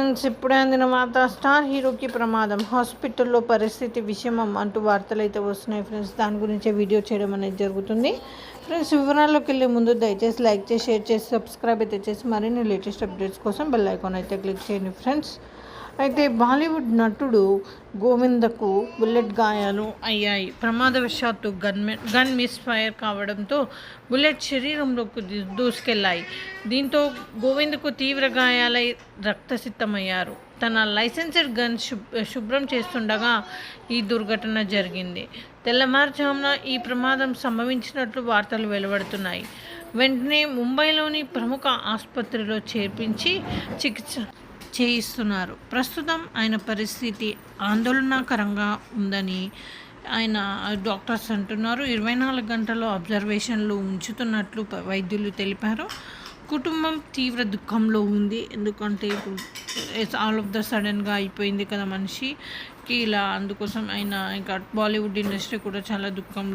Friends, ఇప్పుడే అందిన వార్త. స్టార్ హీరోకి ప్రమాదం, హాస్పిటల్లో పరిస్థితి విషమం అంటూ వార్తలు అయితే వస్తున్నాయి ఫ్రెండ్స్. దాని గురించే వీడియో చేయడం అనేది జరుగుతుంది ఫ్రెండ్స్. వివరాల్లోకి వెళ్ళే ముందు దయచేసి లైక్ చేసి, షేర్ చేసి, సబ్స్క్రైబ్ అయితే చేసి మరిన్ని లేటెస్ట్ అప్డేట్స్ కోసం బెల్ ఐకాన్ అయితే క్లిక్ చేయండి ఫ్రెండ్స్. అయితే బాలీవుడ్ నటుడు గోవిందకు బుల్లెట్ గాయాలు అయ్యాయి. ప్రమాదవశాత్తు గన్ మిస్ ఫైర్ కావడంతో బుల్లెట్ శరీరంలోకి దూసుకెళ్లాయి. దీంతో గోవిందకు తీవ్ర గాయాలై రక్తసిక్తమయ్యారు. తన లైసెన్స్డ్ గన్ శుభ్రం చేస్తుండగా ఈ దుర్ఘటన జరిగింది. తెల్లవారుజామున ఈ ప్రమాదం సంభవించినట్లు వార్తలు వెలువడుతున్నాయి. వెంటనే ముంబైలోని ప్రముఖ ఆసుపత్రిలో చేర్పించి చికిత్స చేయిస్తున్నారు. ప్రస్తుతం ఆయన పరిస్థితి ఆందోళనకరంగా ఉందని ఆయన డాక్టర్స్ అంటున్నారు. 24 గంటలు అబ్జర్వేషన్లో ఉంచుతున్నట్లు వైద్యులు తెలిపారు. కుటుంబం తీవ్ర దుఃఖంలో ఉంది. ఎందుకంటే ఇప్పుడు ఆల్ ఆఫ్ ద సడన్గా అయిపోయింది కదా మనిషికి ఇలా. అందుకోసం ఆయన ఇంకా బాలీవుడ్ ఇండస్ట్రీ కూడా చాలా దుఃఖంలో